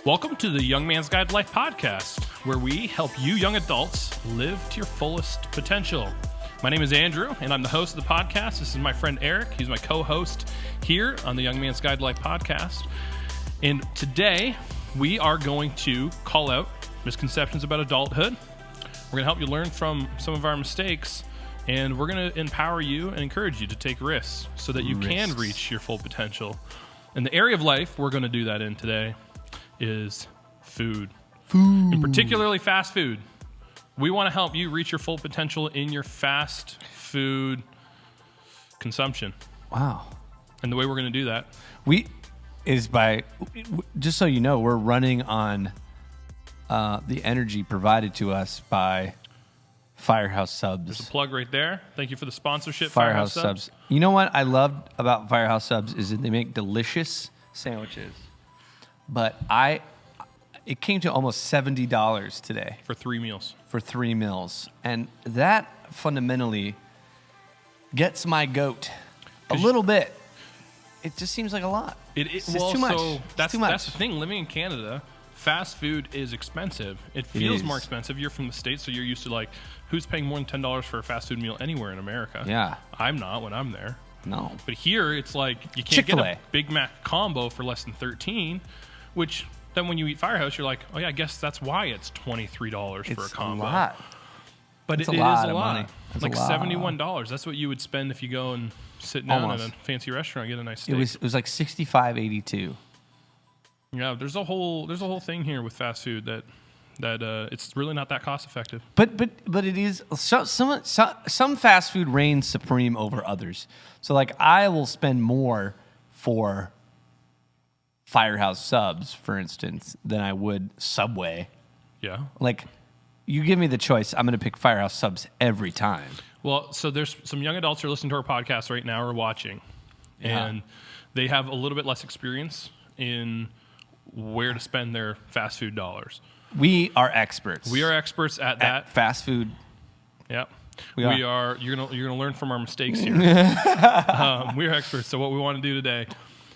Welcome to the Young Man's Guide to Life podcast, where we help you young adults live to your fullest potential. My name is Andrew, and I'm the host of the podcast. This is my friend Erik. He's my co-host here on the Young Man's Guide to Life podcast. And today, we are going to call out misconceptions about adulthood. We're going to help you learn from some of our mistakes, and we're going to empower you and encourage you to take risks so that you can reach your full potential. And the area of life we're going to do that in today is food. And particularly fast food. We want to help you reach your full potential in your fast food consumption. Wow. And the way we're going to do that just so you know, we're running on the energy provided to us by Firehouse Subs. There's a plug right there. Thank you for the sponsorship, Firehouse Subs. You know what I loved about Firehouse Subs is that they make delicious sandwiches. But it came to almost $70 today. For 3 meals. For 3 meals. And that fundamentally gets my goat a little bit. It just seems like a lot. It's too much. So that's the thing. Living in Canada, fast food is expensive. It feels more expensive. You're from the States, so you're used to like, who's paying more than $10 for a fast food meal anywhere in America? Yeah. I'm not when I'm there. No. But here, it's like, you can't Chipotle. get a Big Mac combo for less than $13, which then when you eat Firehouse, you're like, oh yeah, I guess that's why it's $23 for a combo. It's a lot. But it's it is a lot. lot. It's like $71. That's what you would spend if you go and sit down at a fancy restaurant and get a nice steak. It was like $65.82. Yeah, there's a whole thing here with fast food that it's really not that cost effective. But it is some fast food reigns supreme over others. So like I will spend more for Firehouse Subs, for instance, than I would Subway. Yeah. Like, you give me the choice, I'm going to pick Firehouse Subs every time. Well, so there's some young adults who are listening to our podcast right now or watching, and they have a little bit less experience in where to spend their fast food dollars. We are experts. We are experts at that. Fast food. Yep. We are. You're gonna learn from our mistakes here. We are experts. So what we want to do today,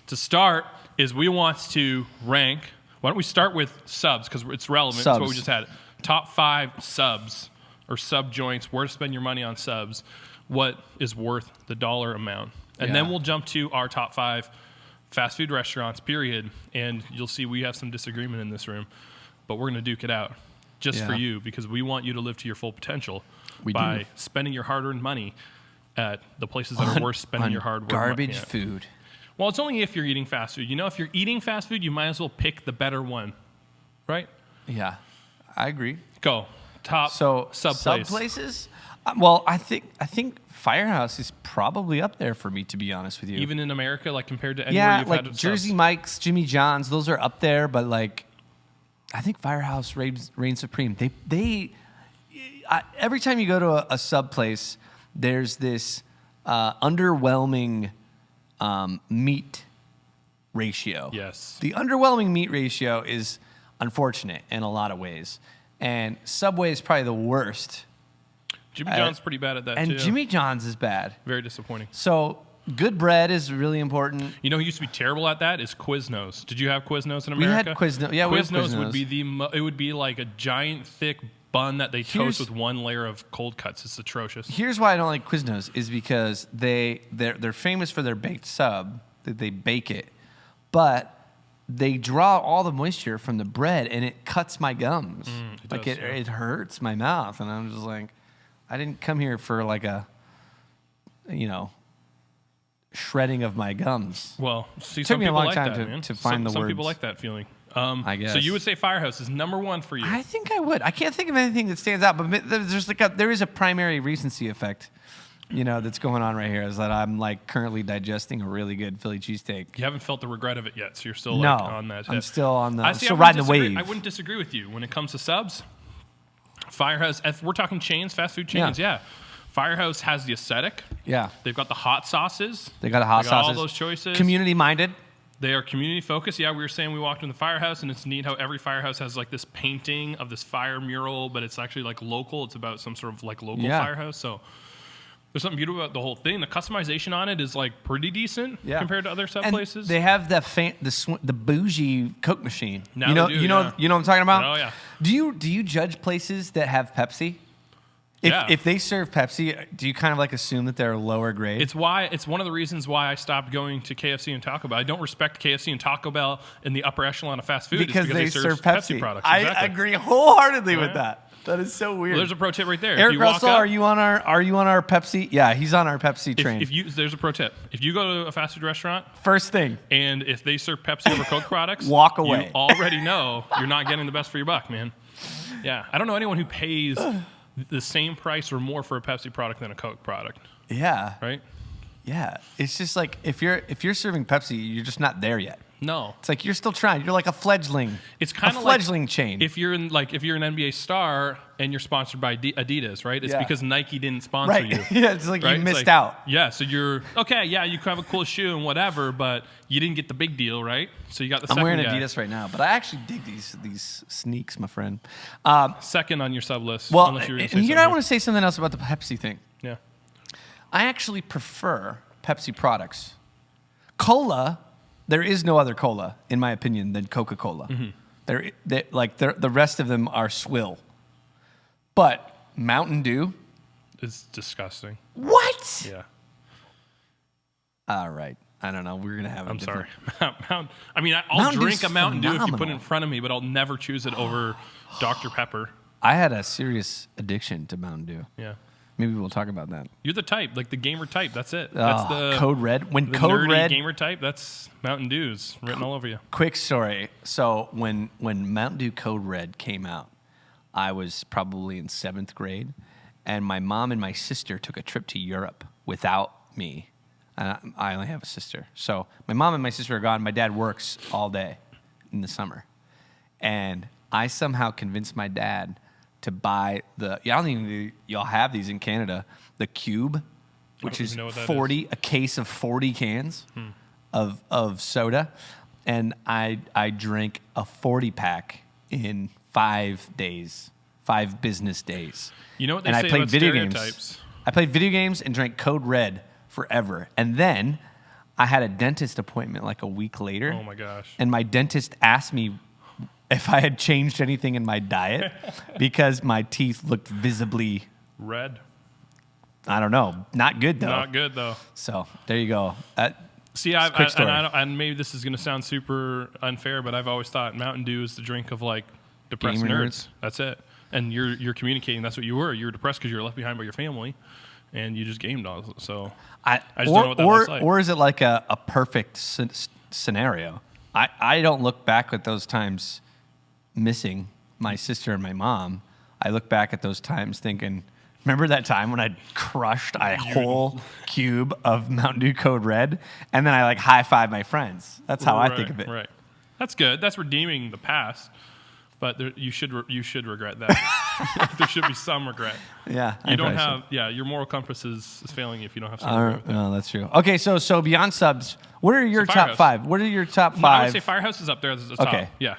to start, is we want to rank. Why don't we start with subs, because it's relevant. That's what we just had. Top 5 subs or sub joints, where to spend your money on subs, what is worth the dollar amount. And then we'll jump to our top 5 fast food restaurants, period. And you'll see we have some disagreement in this room, but we're going to duke it out just for you, because we want you to live to your full potential by spending your hard-earned money at the places that are worth spending your hard-earned money. Garbage food. Well, it's only if you're eating fast food. You know, if you're eating fast food, you might as well pick the better one, right? Yeah, I agree. Go. Top sub places? Well, I think Firehouse is probably up there for me, to be honest with you. Even in America, like compared to anywhere you've had Jersey subs? Mike's, Jimmy John's, those are up there, but like, I think Firehouse reigns supreme. Every time you go to a sub place, there's this underwhelming meat ratio. Yes. The underwhelming meat ratio is unfortunate in a lot of ways. And Subway is probably the worst. Jimmy John's pretty bad at that, too. And Jimmy John's is bad. Very disappointing. So good bread is really important. You know who used to be terrible at that is Quiznos. Did you have Quiznos in America? We had Quiznos. Yeah, Quiznos would be it would be like a giant, thick bun that they toast with one layer of cold cuts. It's atrocious. Here's why I don't like Quiznos is because they're famous for their baked sub. They bake it, but they draw all the moisture from the bread, and it cuts my gums. It hurts my mouth, and I'm just like, I didn't come here for like a, shredding of my gums. Well, see, it took me a long time to find the words. Some people like that feeling. I guess. So you would say Firehouse is number 1 for you? I think I would. I can't think of anything that stands out, but there is a primary recency effect, that's going on right here. Is that I'm like currently digesting a really good Philly cheesesteak. You haven't felt the regret of it yet, so you're still on that. I'm still on the. I'm still riding the wave. I wouldn't disagree with you when it comes to subs. Firehouse. If we're talking chains, fast food chains, yeah. Firehouse has the aesthetic. Yeah. They've got the hot sauces. They got all those choices. Community minded. They are community focused. Yeah, we were saying we walked in the firehouse, and it's neat how every firehouse has like this painting of this fire mural, but it's actually like local. It's about some sort of like local firehouse. So there's something beautiful about the whole thing. The customization on it is like pretty decent compared to other sub places. They have the bougie Coke machine. Now you know, they do, you know what I'm talking about? Oh yeah. Do you judge places that have Pepsi? If they serve Pepsi, do you kind of like assume that they're lower grade? It's one of the reasons why I stopped going to KFC and Taco Bell. I don't respect KFC and Taco Bell in the upper echelon of fast food because they serve Pepsi products. I Exactly. agree wholeheartedly with that. That is so weird. Well, there's a pro tip right there. Eric if you Russell, walk up, are you on our Pepsi? Yeah, he's on our Pepsi train. There's a pro tip. If you go to a fast food restaurant, first thing, and if they serve Pepsi over Coke products, walk away. You already know you're not getting the best for your buck, man. Yeah, I don't know anyone who pays the same price or more for a Pepsi product than a Coke product. Yeah. Right? Yeah. It's just like if you're serving Pepsi, you're just not there yet. No. It's like you're still trying. You're like a fledgling. It's kind of a fledgling chain. If you're an NBA star and you're sponsored by Adidas, right? It's because Nike didn't sponsor you. Yeah, it's like right? you missed out. Yeah, so you're okay. Yeah, you can have a cool shoe and whatever, but you didn't get the big deal, right? So you got the. I'm second wearing guy. Adidas right now, but I actually dig these sneaks, my friend. Second on your sub list. Well, unless you were gonna say and I something. want to say something else about the Pepsi thing. Yeah. I actually prefer Pepsi products. Cola, there is no other cola, in my opinion, than Coca-Cola. Mm-hmm. The rest of them are swill. But Mountain Dew, It's disgusting. what? Yeah. All right. I don't know. We're gonna have. I'm sorry. I'll I'll Mountain drink Dew's a Mountain Dew if you put it phenomenal. in front of me, but I'll never choose it over Dr. Pepper. I had a serious addiction to Mountain Dew. Yeah. Maybe we'll talk about that. You're the type, like the gamer type. That's it. That's the Code Red. When the Code nerdy Red. gamer type. That's Mountain Dew's written all over you. Quick story. So when Mountain Dew Code Red came out, I was probably in 7th grade, and my mom and my sister took a trip to Europe without me. I only have a sister. So my mom and my sister are gone. My dad works all day in the summer. And I somehow convinced my dad to buy y'all have these in Canada, the Cube, which is know what that 40, a case of 40 cans of soda. And I drank a 40-pack in 5 days, 5 business days. You know what they And say I played about video stereotypes? games. I played video games and drank Code Red forever. And then I had a dentist appointment like a week later. Oh my gosh. And my dentist asked me if I had changed anything in my diet because my teeth looked visibly, Red. I don't know, not good though. Not good though. So there you go. See, quick story. and maybe this is going to sound super unfair, but I've always thought Mountain Dew is the drink of like depressed Gamer nerds. nerds. That's it. And you're communicating. That's what you were. You were depressed because you were left behind by your family, and you just gamed all. So I just don't know what that looks like. Or is it like a perfect scenario? I don't look back at those times missing my sister and my mom. I look back at those times thinking, remember that time when I crushed a whole cube of Mountain Dew Code Red, and then I like high-five my friends. That's how I think of it. Right. That's good. That's redeeming the past. But you should regret that. There should be some regret. Yeah, You don't have. Yeah, your moral compass is failing you if you don't have some regret with that. No, that's true. Okay, so beyond subs, what are your top Firehouse. 5? What are your top 5? I would say Firehouse is up there as the top. Okay. Yeah.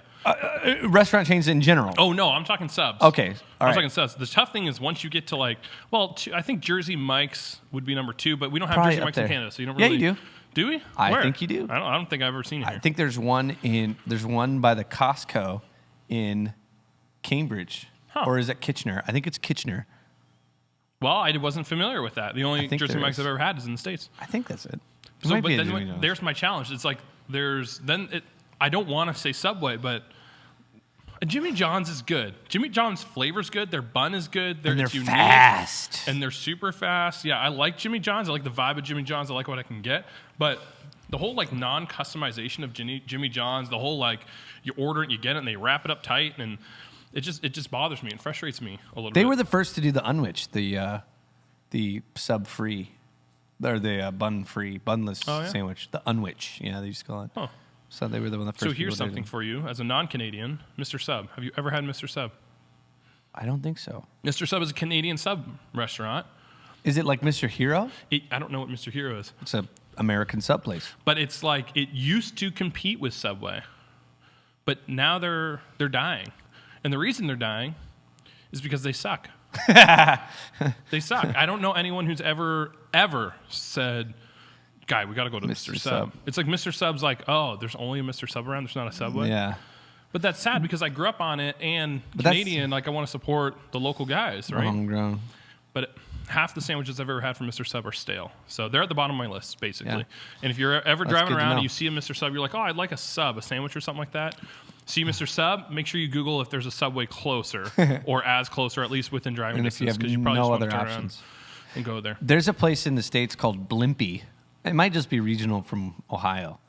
Restaurant chains in general. Oh no, I'm talking subs. Okay, all I'm right. talking subs. The tough thing is once you get to like, I think Jersey Mike's would be number 2, but we don't have Probably Jersey up Mike's in there. Canada, so you don't Yeah, really. you do. Do we? I Where? think you do. I don't think I've ever seen it here. I think there's one by the Costco in Cambridge, or is it Kitchener? I think it's Kitchener. Well, I wasn't familiar with that. The only think Jersey there Mike's is. I've ever had is in the States. I think that's it. So, but then there's my challenge. It's like I don't want to say Subway, but Jimmy John's is good. Jimmy John's flavor's good. Their bun is good. they're it's unique, fast. and they're super fast. Yeah, I like Jimmy John's. I like the vibe of Jimmy John's. I like what I can get. But the whole like non-customization of Jimmy John's, the whole like you order it, you get it, and they wrap it up tight, and it just bothers me and frustrates me a little bit. They were the first to do the unwich, the sub-free, or the bun-free, bunless sandwich. The unwich, yeah, they used to call it. Huh. So they were the one that first. So people here's did something it. for you as a non-Canadian, Mr. Sub. Have you ever had Mr. Sub? I don't think so. Mr. Sub is a Canadian sub restaurant. Is it like Mr. Hero? I don't know what Mr. Hero is. It's a American sub place. But it's like it used to compete with Subway, but now they're dying, and the reason they're dying is because they suck. They suck. I don't know anyone who's ever said, "Guy, we got to go to Mr. Sub." It's like Mr. Sub's like, "Oh, there's only a Mr. Sub around. There's not a Subway." Yeah. But that's sad because I grew up on it, and Canadian, like I want to support the local guys, right? Homegrown. But half the sandwiches I've ever had from Mr. Sub are stale. So they're at the bottom of my list, basically. Yeah. And if you're ever That's driving good to around know. and you see a Mr. Sub, you're like, oh, I'd like a sub, a sandwich or something like that. See Mr. Sub, make sure you Google if there's a Subway closer or as close or at least within driving And if you distance, have because you probably no just want other to turn options. around and go there. There's a place in the States called Blimpie. It might just be regional from Ohio.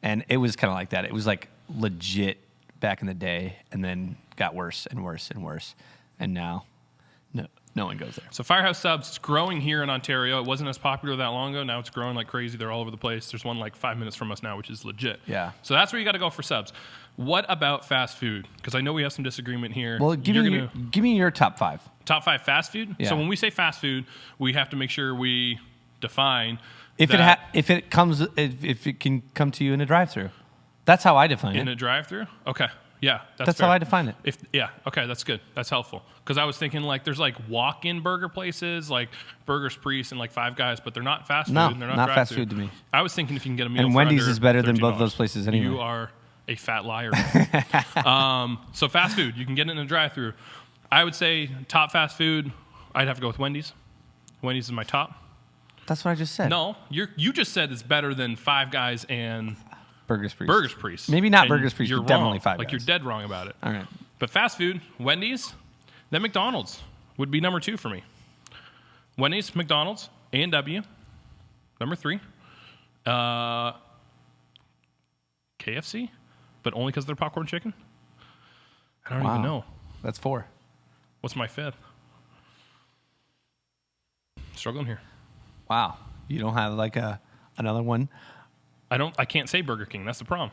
And it was kind of like that. It was like legit back in the day and then got worse and worse and worse. And now no one goes there. So Firehouse Subs, it's growing here in Ontario. It wasn't as popular that long ago. Now it's growing like crazy. They're all over the place. There's one like 5 minutes from us now, which is legit. Yeah. So that's where you got to go for subs. What about fast food? Because I know we have some disagreement here. Well, give me your top 5. Top 5 fast food? Yeah. So when we say fast food, we have to make sure we define If that it can come to you in a drive-through. That's how I define in it. a drive-through? Okay. Yeah, That's fair. how I define it. Okay, that's good. That's helpful. Because I was thinking like there's like walk-in burger places like Burger's Priest and like Five Guys, but they're not fast food. No, and they're not not fast drive-through. food to me. I was thinking if you can get a meal And for Wendy's under is better than both $13. those places anyway. You are a fat liar. So fast food, you can get it in a drive-through. I would say top fast food, I'd have to go with Wendy's. Wendy's is my top. That's what I just said. No, you just said it's better than Five Guys and Burger's Priest. Burger's Priest. Maybe not And Burger's Priest, you're but definitely wrong. Five Like Guys. you're dead wrong about it. All right. But fast food, Wendy's, then McDonald's would be number 2 for me. Wendy's, McDonald's, A&W, number 3. KFC, but only because they're popcorn chicken. I don't even know. That's 4. What's my 5th? Struggling here. Wow. You don't have like another one? I can't say Burger King. That's the problem.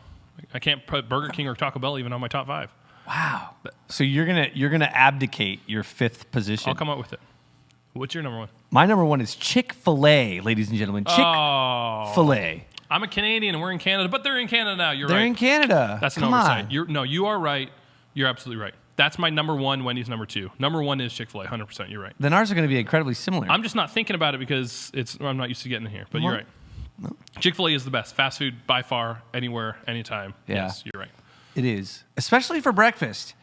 I can't put Burger King or Taco Bell even on my top 5. Wow. So you're gonna abdicate your 5th position. I'll come up with it. What's your number 1? My number 1 is Chick-fil-A, ladies and gentlemen. Chick-fil-A. I'm a Canadian and we're in Canada, but they're in Canada now. You're They're right. in Canada. That's an Come oversight. on. You are right. You're absolutely right. That's my number 1. Wendy's number 2. Number 1 is Chick-fil-A. 100%. You're right. Then ours are going to be incredibly similar. I'm just not thinking about it because I'm not used to getting it here. But you're right. No. Chick-fil-A is the best fast food by far, anywhere, anytime. Yeah. Yes, you're right. It is, especially for breakfast.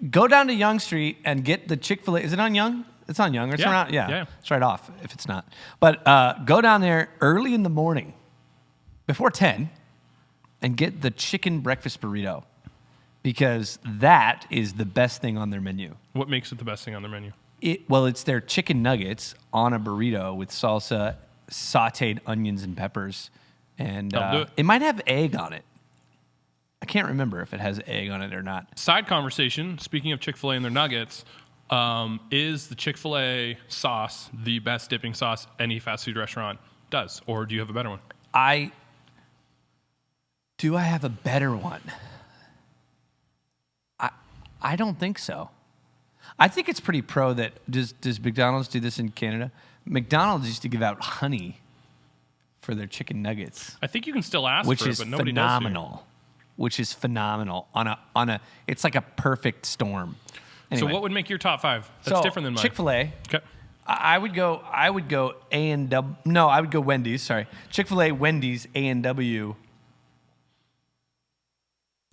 Go down to Yonge Street and get the Chick-fil-A. Is it on Yonge? It's on Yonge. It's Yeah. around, Yeah. It's right off if it's not. But go down there early in the morning, before 10, and get the chicken breakfast burrito because that is the best thing on their menu. What makes it the best thing on their menu? It's their chicken nuggets on a burrito with salsa, sauteed onions and peppers, and That'll do it. it might have egg on it. I can't remember if it has egg on it or not. Side conversation, speaking of Chick-fil-A and their nuggets, is the Chick-fil-A sauce the best dipping sauce any fast food restaurant does? Or do you have a better one? Do I have a better one? I don't think so. I think it's pretty pro that does McDonald's do this in Canada? McDonald's used to give out honey for their chicken nuggets, I think you can still ask which for it, is but nobody phenomenal. Which is phenomenal on a it's like a perfect storm. does. Anyway, So what would make your top 5? That's different than mine. Chick-fil-A. Okay. I would go A&W. No, I would go Wendy's. Sorry, Chick-fil-A, Wendy's, A&W,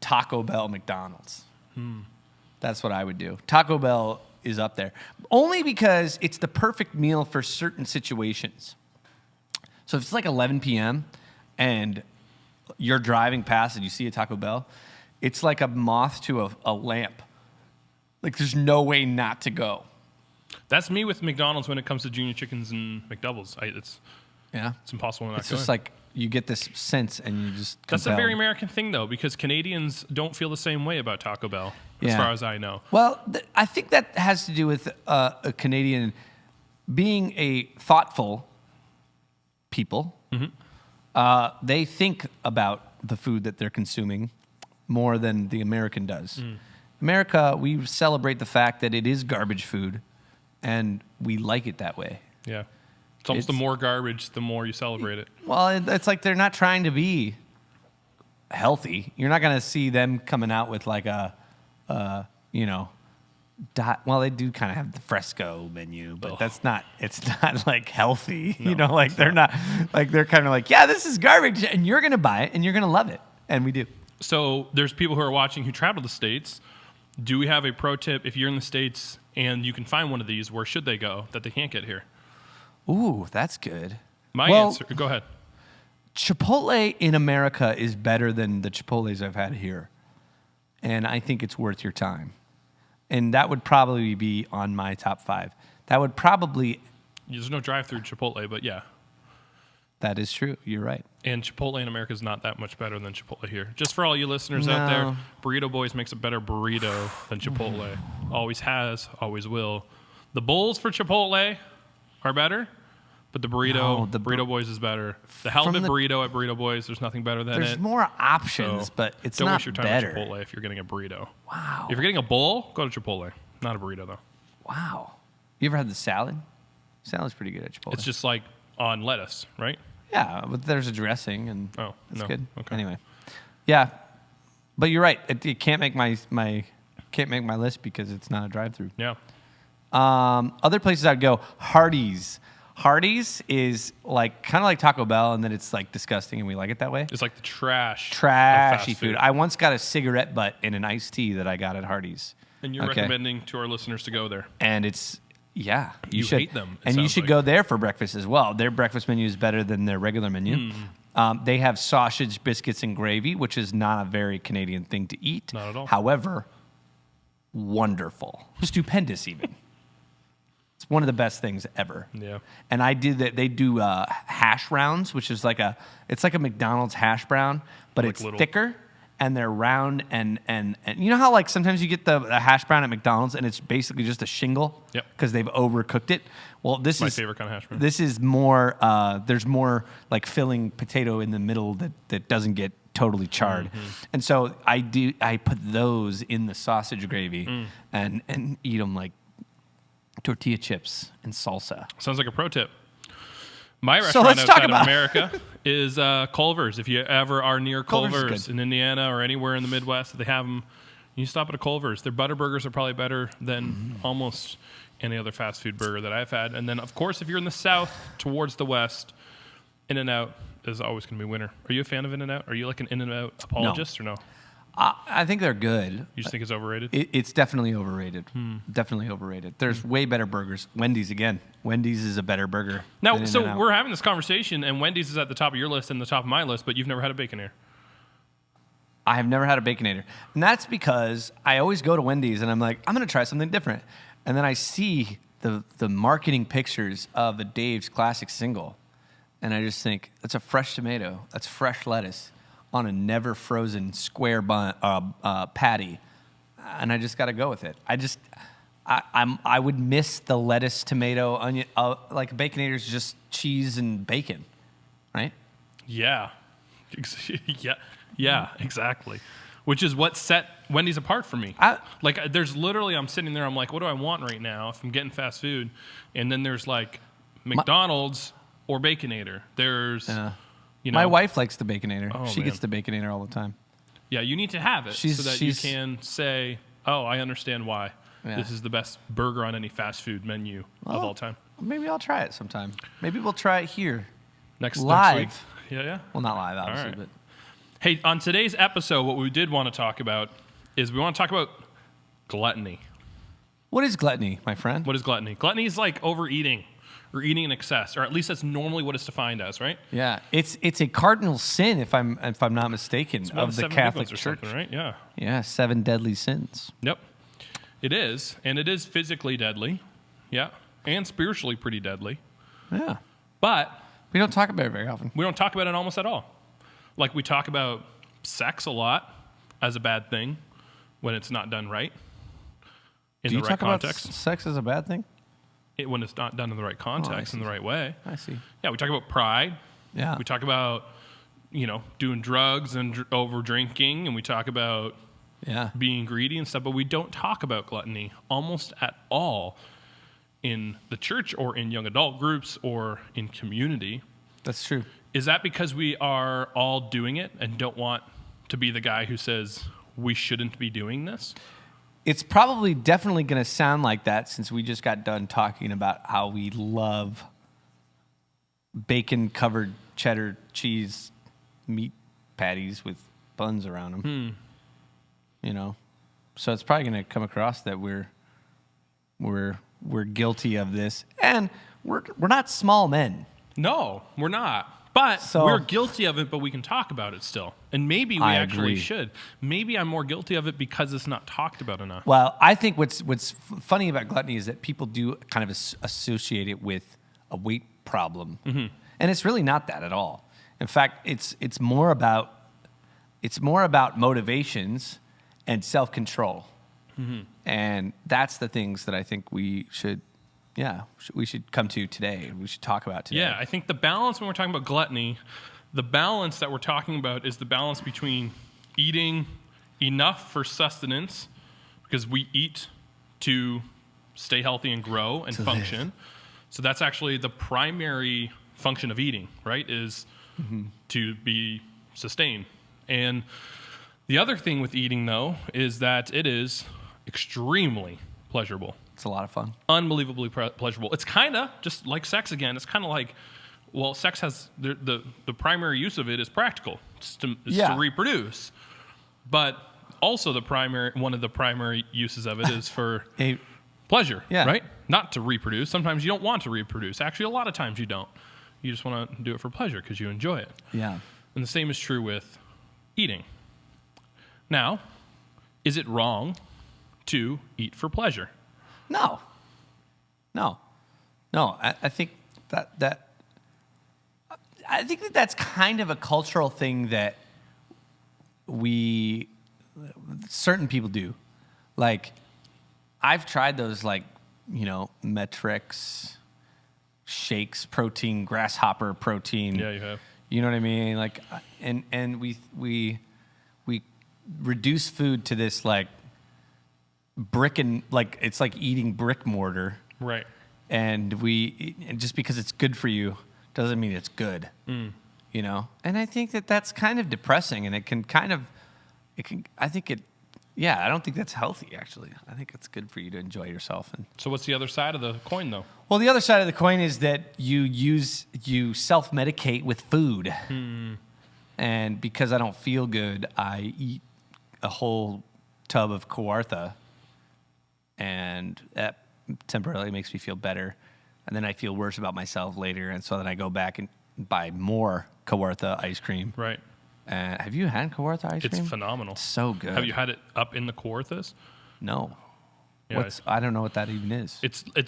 Taco Bell, McDonald's. That's what I would do. Taco Bell is up there only because it's the perfect meal for certain situations. So if it's like 11 p.m. and you're driving past and you see a Taco Bell, it's like a moth to a lamp. Like there's no way not to go. That's me with McDonald's when it comes to junior chickens and McDoubles. It's impossible not It's going. just like you get this sense and you just That's a compelled. very American thing, though, because Canadians don't feel the same way about Taco Bell, as Yeah. far as I know. Well, I think that has to do with a Canadian being a thoughtful people. Mm-hmm. They think about the food that they're consuming more than the American does. America, we celebrate the fact that it is garbage food, and we like it that way. Yeah. It's almost the more garbage, the more you celebrate it. Well, it's like they're not trying to be healthy. You're not going to see them coming out with like a, well, they do kind of have the fresco menu, but it's not like healthy. No, they're not, like they're kind of like, yeah, this is garbage, and you're going to buy it, and you're going to love it. And we do. So there's people who are watching who travel to the States. Do we have a pro tip if you're in the States and you can find one of these, where should they go that they can't get here? Ooh, that's good. My answer, go ahead. Chipotle in America is better than the Chipotles I've had here. And I think it's worth your time. And that would probably be on my top 5. That would probably... There's no drive-through Chipotle, but yeah. That is true. You're right. And Chipotle in America is not that much better than Chipotle here. Just for all you listeners out there, Burrito Boys makes a better burrito than Chipotle. Always has, always will. The bowls for Chipotle are better, but the burrito, Burrito Boys is better. The halibut burrito at Burrito Boys, there's nothing better than it. There's more options, but it's not better. Don't waste your time at Chipotle if you're getting a burrito. Wow. If you're getting a bowl, go to Chipotle. Not a burrito, though. Wow. You ever had the salad? Salad's pretty good at Chipotle. It's just like on lettuce, right? Yeah, but there's a dressing, and it's good. Okay. Anyway, yeah, but you're right. It can't make my list because it's not a drive-through. Yeah. Other places I'd go, Hardees. Hardees is like kind of like Taco Bell, and then it's like disgusting, and we like it that way. It's like the trashy food. I once got a cigarette butt in an iced tea that I got at Hardees. And you're recommending to our listeners to go there. And it's, yeah. You should hate them. And you should go there for breakfast as well. Their breakfast menu is better than their regular menu. They have sausage, biscuits, and gravy, which is not a very Canadian thing to eat. Not at all. However, wonderful. Stupendous even. It's one of the best things ever. Yeah. And I did that. They do hash browns, which is like a McDonald's hash brown, but like it's thicker. And they're round, and you know how like sometimes you get the hash brown at McDonald's and it's basically just a shingle because they've overcooked it. Well, this is my favorite kind of hash brown. This is more. There's more like filling potato in the middle that doesn't get totally charred, and so I put those in the sausage gravy and eat them like tortilla chips and salsa. Sounds like a pro tip. My restaurant outside of America is Culver's. If you ever are near Culver's in Indiana or anywhere in the Midwest, they have them. You stop at a Culver's. Their butter burgers are probably better than almost any other fast food burger that I've had. And then, of course, if you're in the South towards the West, In-N-Out is always going to be winner. Are you a fan of In-N-Out? Are you like an In-N-Out apologist or no? I think they're good. You just think it's overrated? It's definitely overrated. Definitely overrated. There's way better burgers. Wendy's, again. Wendy's is a better burger. Now, so we're having this conversation, and Wendy's is at the top of your list and the top of my list, but you've never had a Baconator. I have never had a Baconator. And that's because I always go to Wendy's, and I'm like, I'm going to try something different. And then I see the marketing pictures of a Dave's Classic Single, and I just think, that's a fresh tomato. That's fresh lettuce on a never frozen square bun patty, and I just got to go with it. I would miss the lettuce, tomato, onion. Like Baconator is just cheese and bacon, right? Yeah, yeah, exactly. Which is what set Wendy's apart for me. There's literally, I'm sitting there, I'm like, what do I want right now if I'm getting fast food? And then there's like McDonald's or Baconator. There's. My wife likes the Baconator. She gets the Baconator all the time. Yeah, you need to have it so that you can say, oh, I understand why. Yeah. This is the best burger on any fast food menu of all time. Maybe I'll try it sometime. Maybe we'll try it here. Next week. Yeah. Well, not live, obviously. Right. But hey, on today's episode, what we did want to talk about is we want to talk about gluttony. What is gluttony, my friend? What is gluttony? Gluttony is like overeating. Or eating in excess, or at least that's normally what it's defined as, right? Yeah, it's a cardinal sin, if I'm not mistaken, of the Catholic Church, right? Yeah, 7 deadly sins. Yep, it is, and it is physically deadly, yeah, and spiritually pretty deadly. Yeah, but we don't talk about it very often. We don't talk about it almost at all. Like we talk about sex a lot as a bad thing when it's not done right in the right context. About sex as a bad thing? When it's not done in the right context, in the right way. I see. Yeah, we talk about pride. Yeah. We talk about, doing drugs and over drinking, and we talk about being greedy and stuff, but we don't talk about gluttony almost at all in the church or in young adult groups or in community. That's true. Is that because we are all doing it and don't want to be the guy who says we shouldn't be doing this? It's probably definitely going to sound like that since we just got done talking about how we love bacon-covered cheddar cheese meat patties with buns around them. You know, so it's probably going to come across that we're guilty of this, and we're not small men. No, we're not. But So- we're guilty of it, but we can talk about it still. And maybe we I actually agree. should. Maybe I'm more guilty of it because it's not talked about enough. Well, I think what's funny about gluttony is that people do kind of associate it with a weight problem, and it's really not that at all. In fact, it's more about motivations and self-control, and that's the things that I think we should come to today. We should talk about today. Yeah, I think the balance when we're talking about gluttony, the balance that we're talking about is the balance between eating enough for sustenance, because we eat to stay healthy and grow and function. So that's actually the primary function of eating, right? Is to be sustained. And the other thing with eating, though, is that it is extremely pleasurable. It's a lot of fun. Unbelievably pleasurable. It's kind of just like sex again. It's kind of like, well, sex has the primary use of it is practical. It's to reproduce. But also one of the primary uses of it is for pleasure, right? Not to reproduce. Sometimes you don't want to reproduce. Actually, a lot of times you don't. You just want to do it for pleasure because you enjoy it. Yeah. And the same is true with eating. Now, is it wrong to eat for pleasure? No. I think that's kind of a cultural thing that certain people do. Like, I've tried those, like, Metrix shakes, protein, grasshopper protein. Yeah, you have. You know what I mean? Like, and we reduce food to this, like, it's like eating brick mortar. Right. And just because it's good for you doesn't mean it's good. And I think that's kind of depressing, and I don't think that's healthy, actually. I think it's good for you to enjoy yourself. And So what's the other side of the coin, though? well, the other side of the coin is that you self-medicate with food. And because I don't feel good, I eat a whole tub of Kawartha, and that temporarily makes me feel better. And then I feel worse about myself later, and so then I go back and buy more Kawartha ice cream. Right. Have you had Kawartha ice cream? It's phenomenal. It's so good. Have you had it up in the Kawarthas? No. Yeah, I don't know what that even is.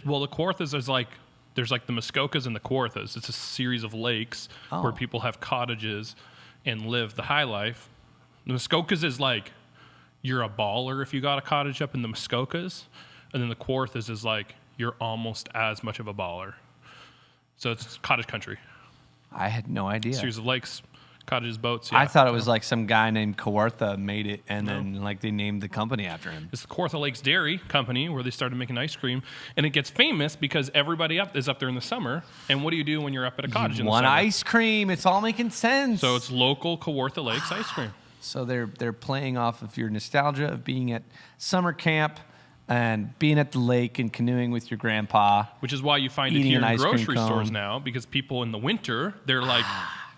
Well, the Kawarthas there's like the Muskokas and the Kawarthas. It's a series of lakes where people have cottages and live the high life. The Muskokas is like you're a baller if you got a cottage up in the Muskokas, and then the Kawarthas is like you're almost as much of a baller. So it's cottage country. I had no idea. Series of lakes, cottages, boats. Yeah. I thought it was like some guy named Kawartha made it, and then like they named the company after him. It's the Kawartha Lakes Dairy Company where they started making ice cream, and it gets famous because everybody is up there in the summer. And what do you do when you're up at a cottage in the Want summer? ice cream? It's all making sense. So it's local Kawartha Lakes ice cream. So they're playing off of your nostalgia of being at summer camp and being at the lake and canoeing with your grandpa. Which is why you find it Eating here an in ice cream grocery stores cone. now, because people in the winter, they're like,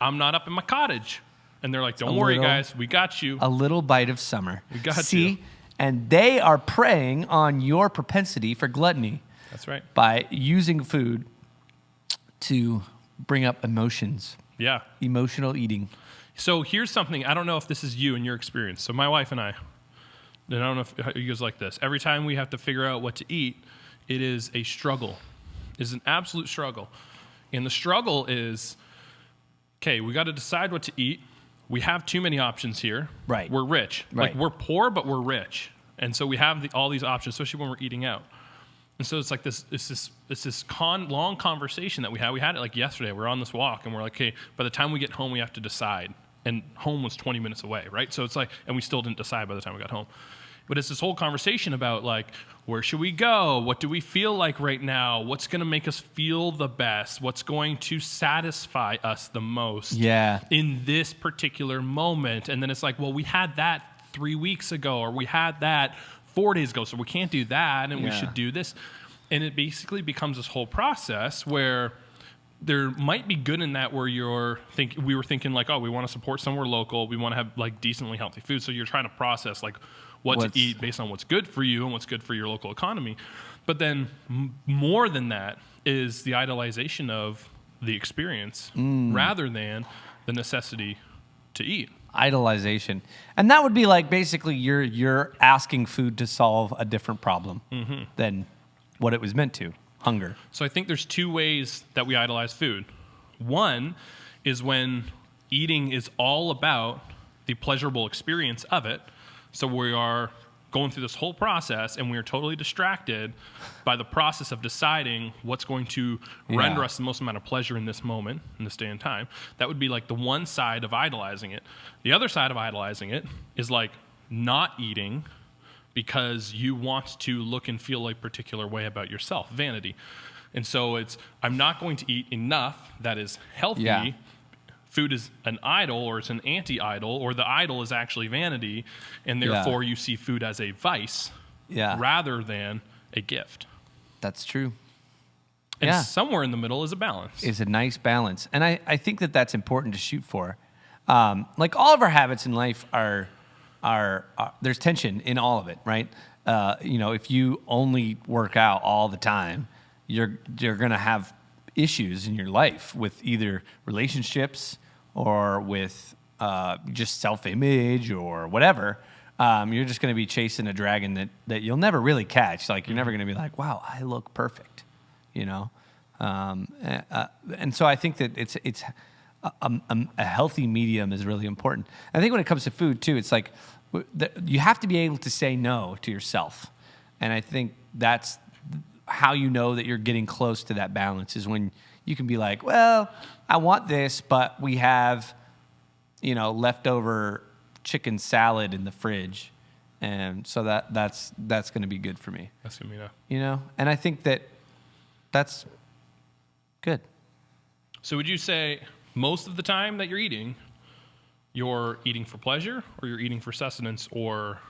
I'm not up in my cottage. And they're like, don't worry, guys, we got you. A little bite of summer. We got See? you. And they are preying on your propensity for gluttony That's right. by using food to bring up emotions. Yeah. Emotional eating. So here's something. I don't know if this is you and your experience. So my wife and I don't know if you guys like this. Every time we have to figure out what to eat, it is a struggle. It's an absolute struggle. And the struggle is, okay, we got to decide what to eat. We have too many options here. Right. We're rich. Right. Like, we're poor, but we're rich. And so we have all these options, especially when we're eating out. And so it's like this long conversation that we had. We had it like yesterday. We're on this walk, and we're like, okay, by the time we get home, we have to decide. And home was 20 minutes away, right? So it's like, and we still didn't decide by the time we got home. But it's this whole conversation about like, where should we go? What do we feel like right now? What's going to make us feel the best? What's going to satisfy us the most in this particular moment? And then it's like, well, we had that 3 weeks ago, or we had that 4 days ago, so we can't do that, and we should do this. And it basically becomes this whole process where there might be good in that, where we were thinking like, oh, we want to support somewhere local. We want to have like decently healthy food. So you're trying to process like what to eat based on what's good for you and what's good for your local economy. But then more than that is the idolization of the experience rather than the necessity to eat. Idolization. And that would be like basically you're asking food to solve a different problem than what it was meant to, hunger. So I think there's two ways that we idolize food. One is when eating is all about the pleasurable experience of it. So we are going through this whole process and we are totally distracted by the process of deciding what's going to render us the most amount of pleasure in this moment, in this day and time. That would be like the one side of idolizing it. The other side of idolizing it is like not eating because you want to look and feel a particular way about yourself, vanity. And so it's, I'm not going to eat enough that is healthy. Yeah. Food is an idol, or it's an anti-idol, or the idol is actually vanity, and therefore you see food as a vice rather than a gift. That's true. And somewhere in the middle is a balance. It's a nice balance. And I think that that's important to shoot for. Like all of our habits in life are there's tension in all of it, right? If you only work out all the time, you're going to have issues in your life with either relationships or with just self-image or whatever. You're just going to be chasing a dragon that you'll never really catch. Like you're never going to be like, wow, I look perfect, And so I think that it's a healthy medium is really important. I think when it comes to food too, it's like you have to be able to say no to yourself. And I think that's how you know that you're getting close to that balance is when you can be like, well, I want this, but we have, leftover chicken salad in the fridge. And so that's going to be good for me. That's going to be enough. And I think that's good. So would you say most of the time that you're eating for pleasure, or you're eating for sustenance, or?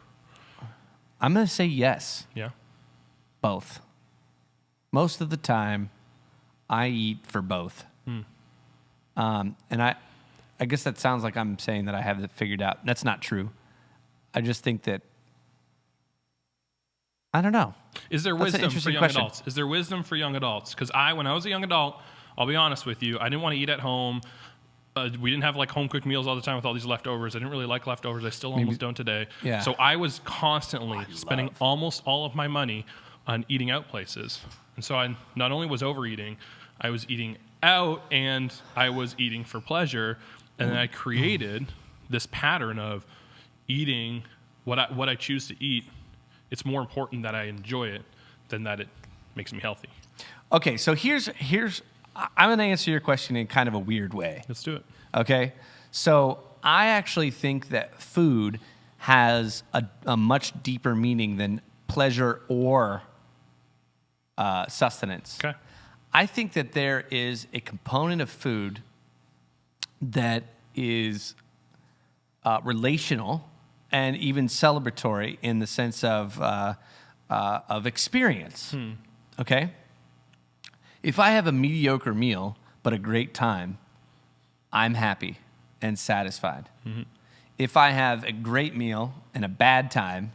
I'm going to say yes. Yeah. Both. Most of the time, I eat for both. And I guess that sounds like I'm saying that I have it figured out. That's not true. I just think that, I don't know. Is there wisdom for young adults? Is there wisdom for young adults? Because when I was a young adult, I'll be honest with you, I didn't want to eat at home. We didn't have like home cooked meals all the time with all these leftovers. I didn't really like leftovers. I still almost don't today. Yeah. So I was constantly spending almost all of my money on eating out places. And so I not only was overeating, I was eating out and I was eating for pleasure. And then I created this pattern of eating what I choose to eat. It's more important that I enjoy it than that it makes me healthy. Okay, so here's I'm going to answer your question in kind of a weird way. Let's do it. Okay, so I actually think that food has a much deeper meaning than pleasure or sustenance. Okay. I think that there is a component of food that is relational and even celebratory in the sense of experience. Okay? If I have a mediocre meal but a great time, I'm happy and satisfied. Mm-hmm. If I have a great meal and a bad time,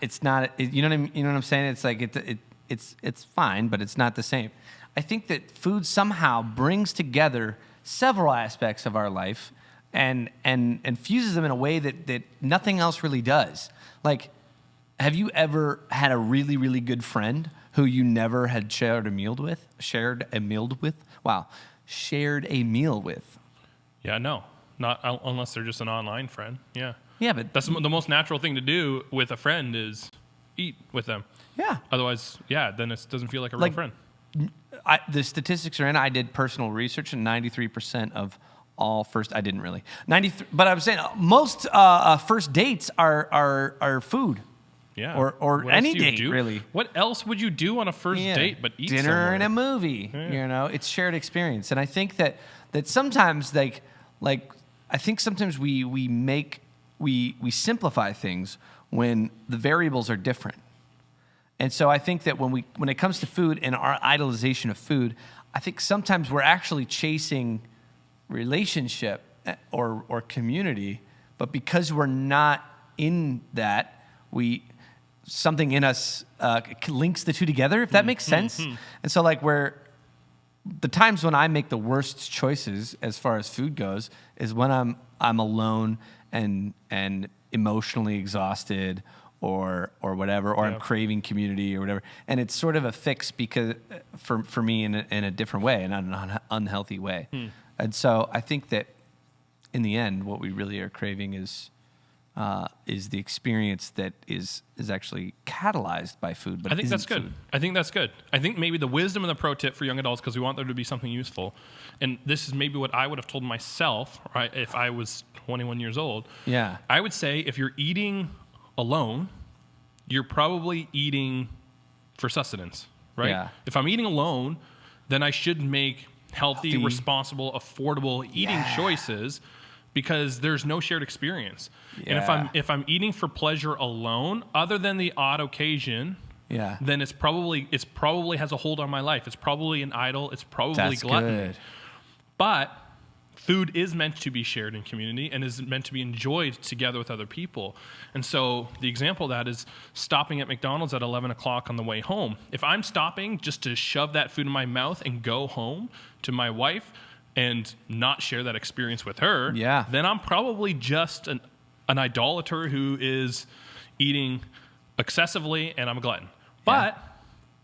it's not. You know what I'm saying? It's like it's fine, but it's not the same. I think that food somehow brings together several aspects of our life and fuses them in a way that nothing else really does. Like, have you ever had a really, really good friend who you never had shared a meal with? Wow. Shared a meal with. Yeah, no. Not unless they're just an online friend. Yeah. Yeah, but that's the most natural thing to do with a friend is eat with them. Yeah. Otherwise, then it doesn't feel like a real friend. The statistics are in. I did personal research, and 93% of all first. I didn't really 93, but I was saying most first dates are food. Yeah. Or What else any do you date, do? really. What else would you do on a first date but eat dinner somewhere? and a movie? Yeah. It's shared experience, and I think that sometimes like I think sometimes we simplify things when the variables are different. And so I think that when it comes to food and our idolization of food, I think sometimes we're actually chasing relationship or community, but because we're not in that, something in us links the two together, if that makes sense. And so like the times when I make the worst choices as far as food goes is when I'm alone and emotionally exhausted or whatever, or I'm craving community or whatever. And it's sort of a fix because for me in a different way, in an unhealthy way. And so I think that in the end, what we really are craving is the experience that is actually catalyzed by food. But I think isn't that's good. food. I think that's good. I think maybe the wisdom and the pro tip for young adults, because we want there to be something useful, and this is maybe what I would have told myself, right, if I was 21 years old. Yeah. I would say if you're eating alone, you're probably eating for sustenance, right? Yeah. If I'm eating alone, then I should make healthy, responsible, affordable eating choices because there's no shared experience. Yeah. And if I'm eating for pleasure alone, other than the odd occasion, then it's probably has a hold on my life. It's probably an idol. It's probably That's gluttony. good. But food is meant to be shared in community and is meant to be enjoyed together with other people. And so the example of that is stopping at McDonald's at 11 o'clock on the way home. If I'm stopping just to shove that food in my mouth and go home to my wife and not share that experience with her, then I'm probably just an idolater who is eating excessively and I'm a glutton. But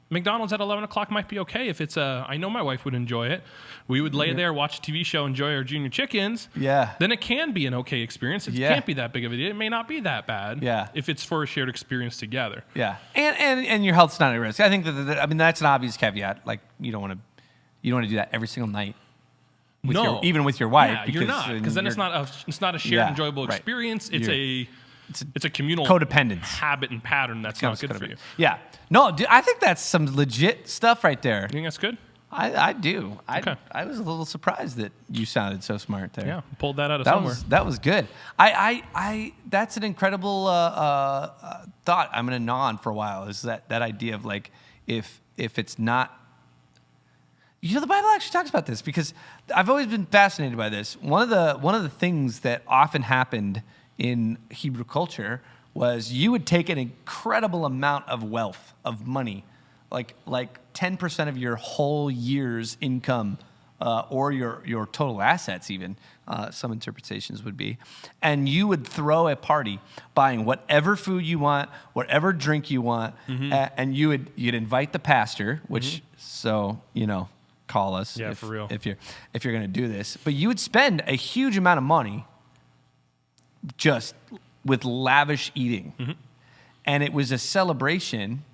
McDonald's at 11 o'clock might be okay if it's I know my wife would enjoy it. We would lay there, watch a TV show, enjoy our junior chickens. Yeah. Then it can be an okay experience. It can't be that big of a deal. It may not be that bad. Yeah. If it's for a shared experience together. Yeah. And your health's not at risk. I think that's an obvious caveat. Like you don't want to do that every single night. Even with your wife. Yeah, you're not, because then it's not a shared enjoyable experience. It's a communal codependence habit and pattern that's not good for you. Yeah. No, dude, I think that's some legit stuff right there. You think that's good? I do. Okay. I was a little surprised that you sounded so smart there. Yeah, pulled that out of somewhere. That was good. That's an incredible thought. I'm going to gnaw on for a while. Is that idea of like if it's not. The Bible actually talks about this because I've always been fascinated by this. One of the things that often happened in Hebrew culture was you would take an incredible amount of wealth, of money, like 10% of your whole year's income, or your total assets even, some interpretations would be, and you would throw a party buying whatever food you want, whatever drink you want, and you'd invite the pastor, which call us for real. if you're going to do this. But you would spend a huge amount of money just with lavish eating. And it was a celebration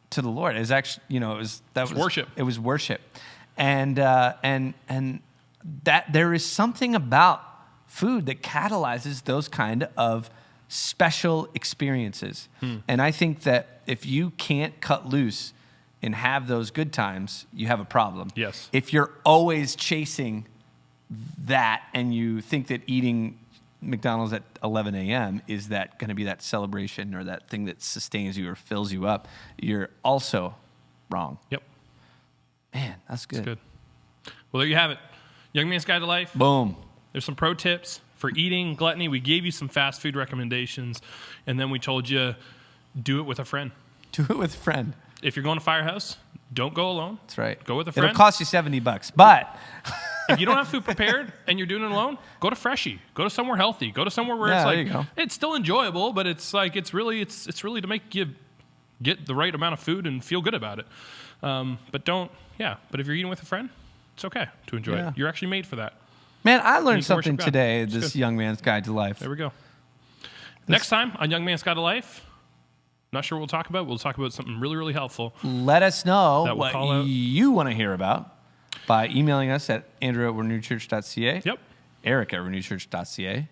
to the Lord. It was actually, it was worship. It was worship. And that there is something about food that catalyzes those kind of special experiences. And I think that if you can't cut loose and have those good times, you have a problem. Yes. If you're always chasing that and you think that eating McDonald's at 11 a.m. is that going to be that celebration or that thing that sustains you or fills you up, you're also wrong. Yep. Man, that's good. That's good. Well, there you have it. Young Man's Guide to Life. Boom. There's some pro tips for eating gluttony. We gave you some fast food recommendations, and then we told you do it with a friend. Do it with a friend. If you're going to Firehouse, don't go alone. That's right. Go with a friend. It'll cost you $70, but if you don't have food prepared and you're doing it alone, go to Freshie. Go to somewhere healthy. Go to somewhere where there you go. It's still enjoyable, but it's really to make you get the right amount of food and feel good about it. But if you're eating with a friend, it's okay to enjoy it. You're actually made for that. Man, I learned something today. This Young Man's Guide to Life. There we go. Next time on Young Man's Guide to Life. Not sure what we'll talk about. We'll talk about something really, really helpful. Let us know what you want to hear about by emailing us at andrew@renewchurch.ca. Yep. Erik@renewchurch.ca.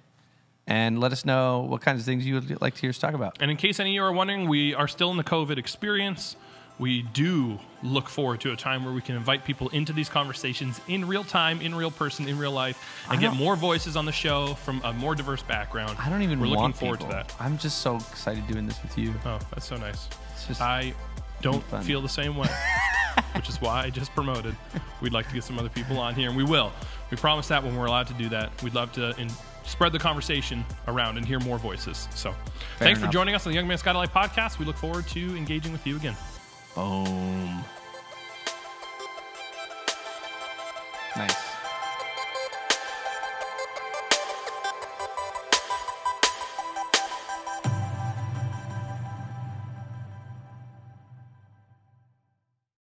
and let us know what kinds of things you would like to hear us talk about. And in case any of you are wondering, we are still in the COVID experience. We do look forward to a time where we can invite people into these conversations in real time, in real person, in real life, and get more voices on the show from a more diverse background. I don't even We're looking want forward people. to that. I'm just so excited doing this with you. Oh, that's so nice. It's just I don't fun. feel the same way, which is why I just promoted. We'd like to get some other people on here, and we will. We promise that when we're allowed to do that. We'd love to spread the conversation around and hear more voices. So thanks for joining us on the Young Man's Guide to Life podcast. We look forward to engaging with you again. Oh.